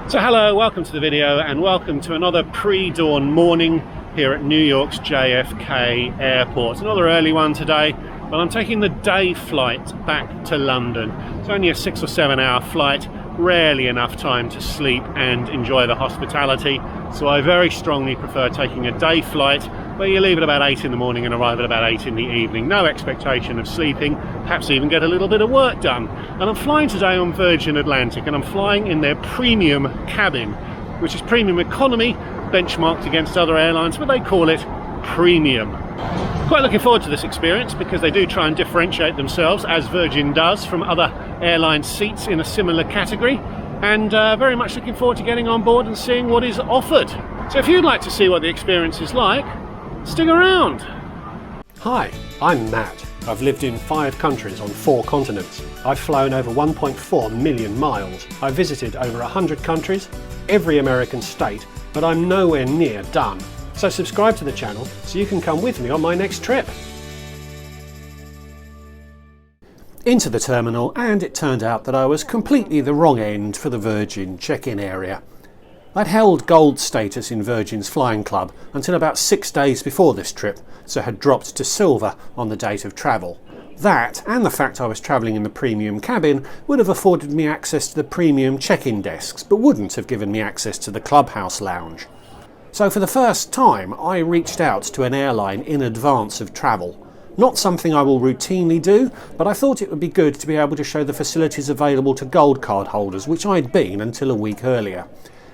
So hello, welcome to the video and welcome to another pre-dawn morning here at New York's JFK Airport. Another early one today, but I'm taking the day flight back to London. It's only a 6 or 7 hour flight, rarely enough time to sleep and enjoy the hospitality. So I very strongly prefer taking a day flight where you leave at about 8 in the morning and arrive at about 8 in the evening. No expectation of sleeping, perhaps even get a little bit of work done. And I'm flying today on Virgin Atlantic, and I'm flying in their premium cabin, which is premium economy, benchmarked against other airlines, but they call it premium. Quite looking forward to this experience because they do try and differentiate themselves, as Virgin does, from other airline seats in a similar category, and very much looking forward to getting on board and seeing what is offered. So if you'd like to see what the experience is like, stick around. Hi, I'm Matt. I've lived in 5 countries on 4 continents. I've flown over 1.4 million miles. I've visited over 100 countries, every American state, but I'm nowhere near done. So subscribe to the channel so you can come with me on my next trip. Into the terminal, and it turned out that I was completely the wrong end for the Virgin check-in area. I'd held gold status in Virgin's flying club until about 6 days before this trip, so had dropped to silver on the date of travel. That, and the fact I was travelling in the premium cabin, would have afforded me access to the premium check-in desks, but wouldn't have given me access to the clubhouse lounge. So for the first time, I reached out to an airline in advance of travel. Not something I will routinely do, but I thought it would be good to be able to show the facilities available to gold card holders, which I'd been until a week earlier.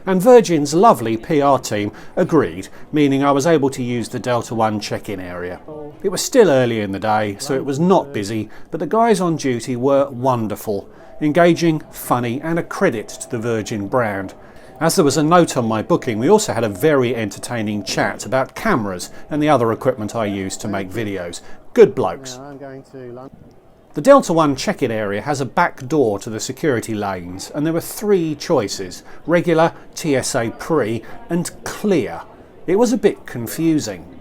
And Virgin's lovely PR team agreed, meaning I was able to use the Delta One check-in area. It was still early in the day, so it was not busy, but the guys on duty were wonderful, engaging, funny, and a credit to the Virgin brand. As there was a note on my booking, we also had a very entertaining chat about cameras and the other equipment I use to make videos. Good blokes. The Delta One check-in area has a back door to the security lanes, and there were 3 choices: regular, TSA pre and clear. It was a bit confusing.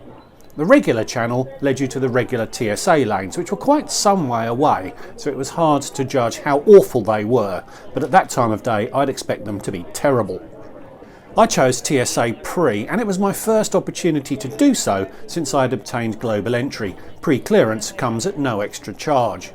The regular channel led you to the regular TSA lanes, which were quite some way away, so it was hard to judge how awful they were, but at that time of day I'd expect them to be terrible. I chose TSA pre, and it was my first opportunity to do so since I had obtained global entry. Pre-clearance comes at no extra charge.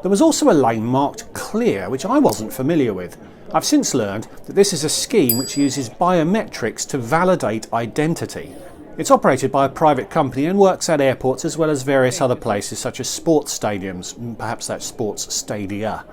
There was also a lane marked clear, which I wasn't familiar with. I've since learned that this is a scheme which uses biometrics to validate identity. It's operated by a private company and works at airports as well as various other places such as sports stadiums, perhaps that's sports stadia.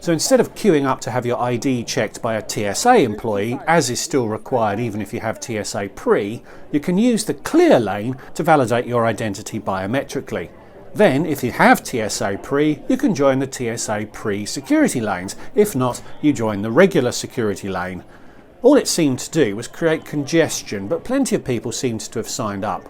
So instead of queuing up to have your ID checked by a TSA employee, as is still required even if you have TSA pre, you can use the clear lane to validate your identity biometrically. Then, if you have TSA pre, you can join the TSA pre security lanes. If not, you join the regular security lane. All it seemed to do was create congestion, but plenty of people seemed to have signed up.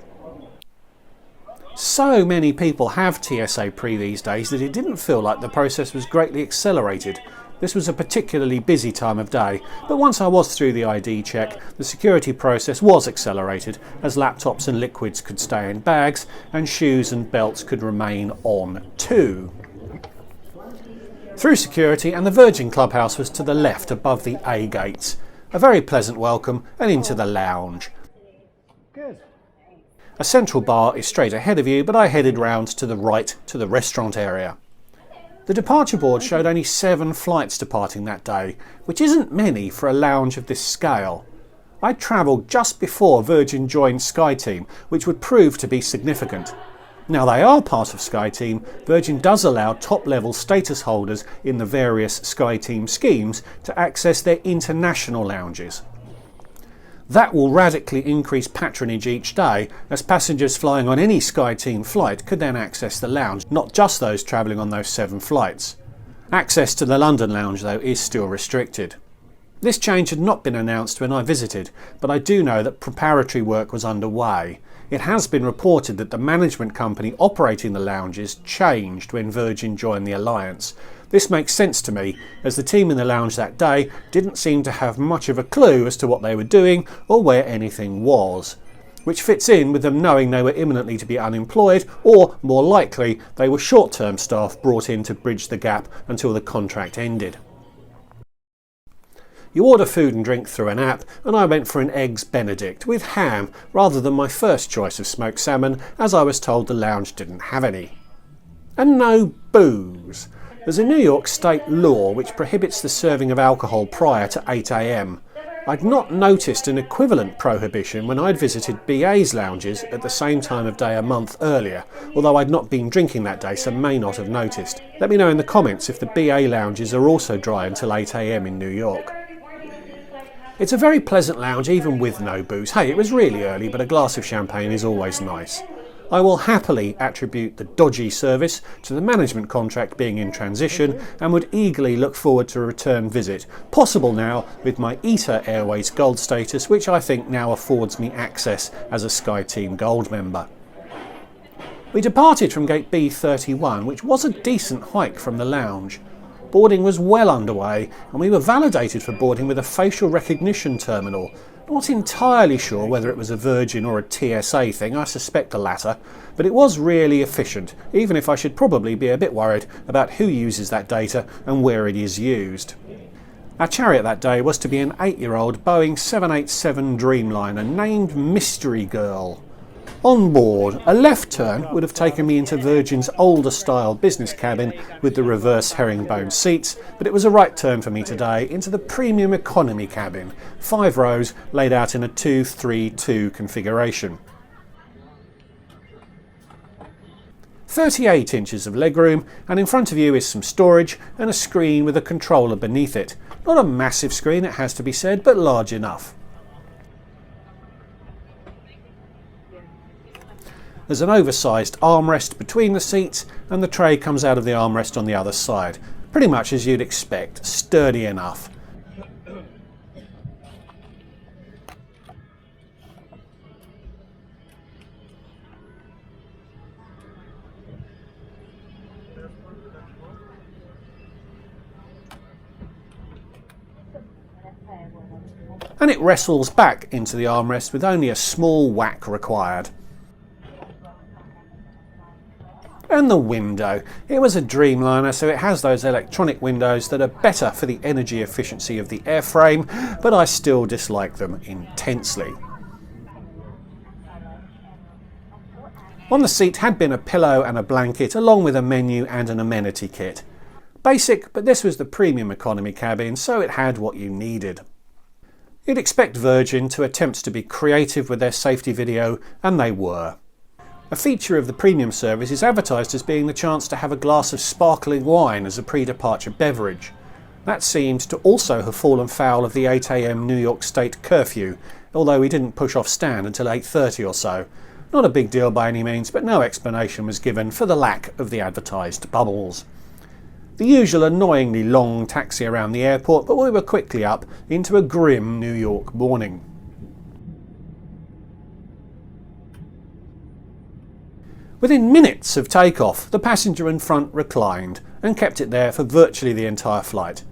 So many people have TSA pre these days that it didn't feel like the process was greatly accelerated. This was a particularly busy time of day, but once I was through the ID check, the security process was accelerated, as laptops and liquids could stay in bags and shoes and belts could remain on too. Through security, and the Virgin Clubhouse was to the left above the A gates. A very pleasant welcome, and into the lounge. Good. A central bar is straight ahead of you, but I headed round to the right to the restaurant area. The departure board showed only 7 flights departing that day, which isn't many for a lounge of this scale. I travelled just before Virgin joined SkyTeam, which would prove to be significant. Now they are part of SkyTeam, Virgin does allow top-level status holders in the various SkyTeam schemes to access their international lounges. That will radically increase patronage each day, as passengers flying on any SkyTeam flight could then access the lounge, not just those travelling on those 7 flights. Access to the London lounge, though, is still restricted. This change had not been announced when I visited, but I do know that preparatory work was underway. It has been reported that the management company operating the lounges changed when Virgin joined the alliance. This makes sense to me, as the team in the lounge that day didn't seem to have much of a clue as to what they were doing or where anything was. Which fits in with them knowing they were imminently to be unemployed, or more likely they were short-term staff brought in to bridge the gap until the contract ended. You order food and drink through an app, and I went for an Eggs Benedict with ham rather than my first choice of smoked salmon, as I was told the lounge didn't have any. And no booze. There's a New York state law which prohibits the serving of alcohol prior to 8 AM. I'd not noticed an equivalent prohibition when I'd visited BA's lounges at the same time of day a month earlier, although I'd not been drinking that day so may not have noticed. Let me know in the comments if the BA lounges are also dry until 8 AM in New York. It's a very pleasant lounge even with no booze. Hey, it was really early, but a glass of champagne is always nice. I will happily attribute the dodgy service to the management contract being in transition and would eagerly look forward to a return visit, possible now with my ITA Airways Gold status, which I think now affords me access as a SkyTeam Gold member. We departed from gate B31, which was a decent hike from the lounge. Boarding was well underway and we were validated for boarding with a facial recognition terminal. Not entirely sure whether it was a Virgin or a TSA thing, I suspect the latter, but it was really efficient, even if I should probably be a bit worried about who uses that data and where it is used. Our chariot that day was to be an 8-year-old Boeing 787 Dreamliner named Mystery Girl. On board, a left turn would have taken me into Virgin's older style business cabin with the reverse herringbone seats, but it was a right turn for me today into the premium economy cabin, 5 rows laid out in a 2-3-2 configuration. 38 inches of legroom, and in front of you is some storage and a screen with a controller beneath it. Not a massive screen, it has to be said, but large enough. There's an oversized armrest between the seats and the tray comes out of the armrest on the other side. Pretty much as you'd expect, sturdy enough. And it wrestles back into the armrest with only a small whack required. And the window. It was a Dreamliner, so it has those electronic windows that are better for the energy efficiency of the airframe, but I still dislike them intensely. On the seat had been a pillow and a blanket, along with a menu and an amenity kit. Basic, but this was the premium economy cabin, so it had what you needed. You'd expect Virgin to attempt to be creative with their safety video, and they were. A feature of the premium service is advertised as being the chance to have a glass of sparkling wine as a pre-departure beverage. That seemed to also have fallen foul of the 8 AM New York State curfew, although we didn't push off stand until 8:30 or so. Not a big deal by any means, but no explanation was given for the lack of the advertised bubbles. The usual annoyingly long taxi around the airport, but we were quickly up into a grim New York morning. Within minutes of takeoff, the passenger in front reclined and kept it there for virtually the entire flight.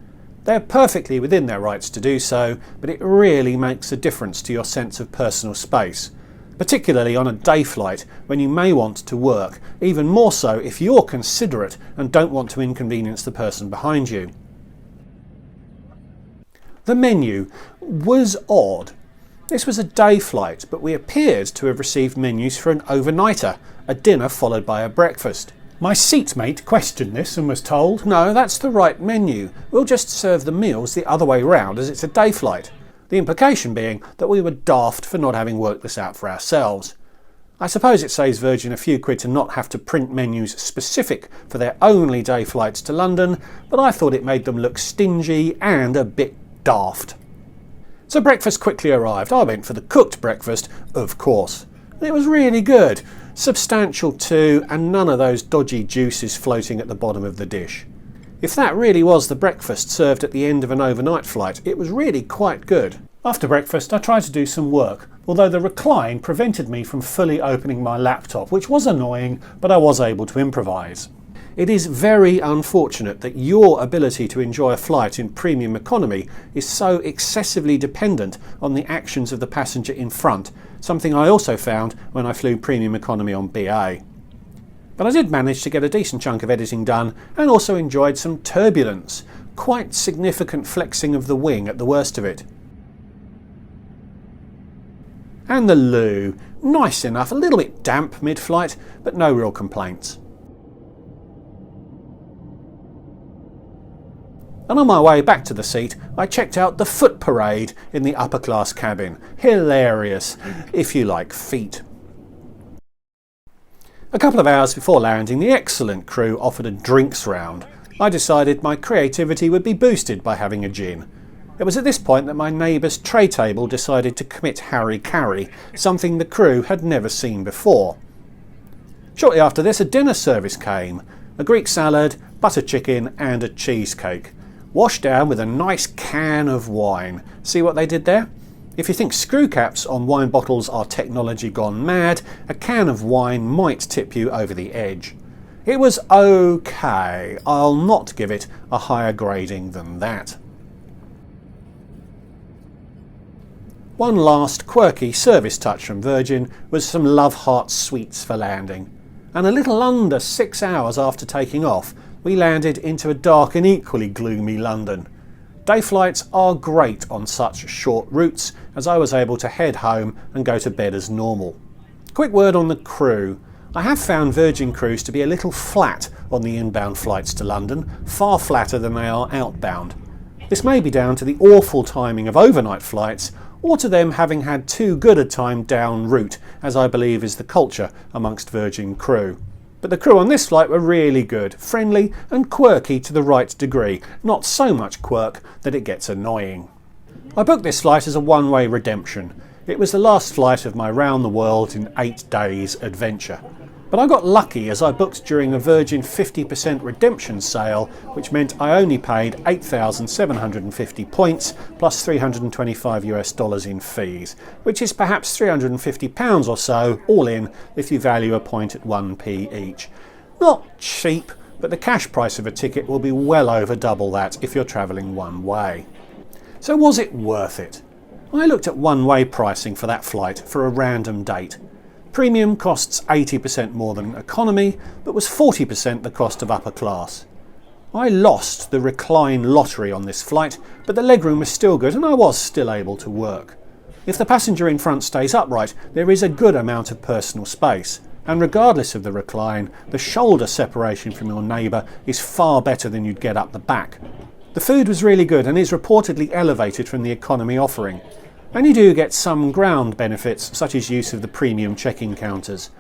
They're perfectly within their rights to do so, but it really makes a difference to your sense of personal space, particularly on a day flight when you may want to work, even more so if you're considerate and don't want to inconvenience the person behind you. The menu was odd. This was a day flight, but we appeared to have received menus for an overnighter, a dinner followed by a breakfast. My seatmate questioned this and was told, "No, that's the right menu. We'll just serve the meals the other way round as it's a day flight." The implication being that we were daft for not having worked this out for ourselves. I suppose it saves Virgin a few quid to not have to print menus specific for their only day flights to London, but I thought it made them look stingy and a bit daft. So breakfast quickly arrived. I went for the cooked breakfast, of course. It was really good, substantial too, and none of those dodgy juices floating at the bottom of the dish. If that really was the breakfast served at the end of an overnight flight, it was really quite good. After breakfast, I tried to do some work, although the Recline prevented me from fully opening my laptop, which was annoying, but I was able to improvise. It is very unfortunate that your ability to enjoy a flight in premium economy is so excessively dependent on the actions of the passenger in front, something I also found when I flew premium economy on BA. But I did manage to get a decent chunk of editing done and also enjoyed some turbulence. quite significant flexing of the wing at the worst of it. And the loo, nice enough, a little bit damp mid-flight, but no real complaints. And on my way back to the seat, I checked out the foot parade in the upper class cabin. Hilarious, if you like feet. A couple of hours before landing, the excellent crew offered a drinks round. I decided my creativity would be boosted by having a gin. It was at this point that my neighbour's tray table decided to commit hara-kiri, something the crew had never seen before. Shortly after this, a dinner service came. A Greek salad, butter chicken and a cheesecake. Washed down with a nice can of wine. See what they did there? If you think screw caps on wine bottles are technology gone mad, a can of wine might tip you over the edge. It was okay. I'll not give it a higher grading than that. One last quirky service touch from Virgin was some Love Heart sweets for landing. And a little under 6 hours after taking off, we landed into a dark and equally gloomy London. Day flights are great on such short routes, as I was able to head home and go to bed as normal. Quick word on the crew. I have found Virgin crews to be a little flat on the inbound flights to London, far flatter than they are outbound. This may be down to the awful timing of overnight flights, or to them having had too good a time down route, as I believe is the culture amongst Virgin crew. But the crew on this flight were really good, friendly and quirky to the right degree, not so much quirk that it gets annoying. I booked this flight as a one-way redemption. It was the last flight of my round the world in 8 days adventure. But I got lucky as I booked during a Virgin 50% redemption sale, which meant I only paid 8,750 points plus $325 in fees, which is perhaps £350 or so, all in, if you value a point at 1p each. Not cheap, but the cash price of a ticket will be well over double that if you're travelling one way. So was it worth it? I looked at one-way pricing for that flight for a random date. Premium costs 80% more than economy, but was 40% the cost of upper class. I lost the Recline lottery on this flight, but the legroom was still good and I was still able to work. If the passenger in front stays upright, there is a good amount of personal space, and regardless of the recline, the shoulder separation from your neighbour is far better than you'd get up the back. The food was really good and is reportedly elevated from the economy offering. And you do get some ground benefits, such as use of the premium check-in counters.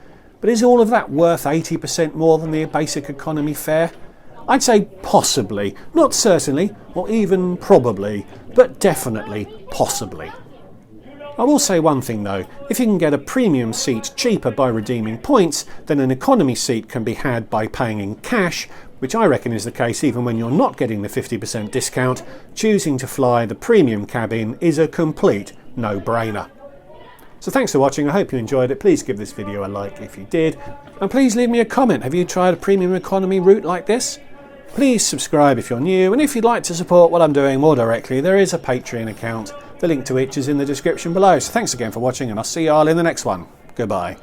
But is all of that worth 80% more than the basic economy fare? I'd say possibly, not certainly, or even probably, but definitely possibly. I will say one thing though, if you can get a premium seat cheaper by redeeming points, then an economy seat can be had by paying in cash, which I reckon is the case even when you're not getting the 50% discount. Choosing to fly the premium cabin is a complete no-brainer. So thanks for watching, I hope you enjoyed it. Please give this video a like if you did, and please leave me a comment. Have you tried a premium economy route like this? Please subscribe if you're new, and if you'd like to support what I'm doing more directly, there is a Patreon account, the link to which is in the description below. So thanks again for watching, and I'll see you all in the next one. Goodbye.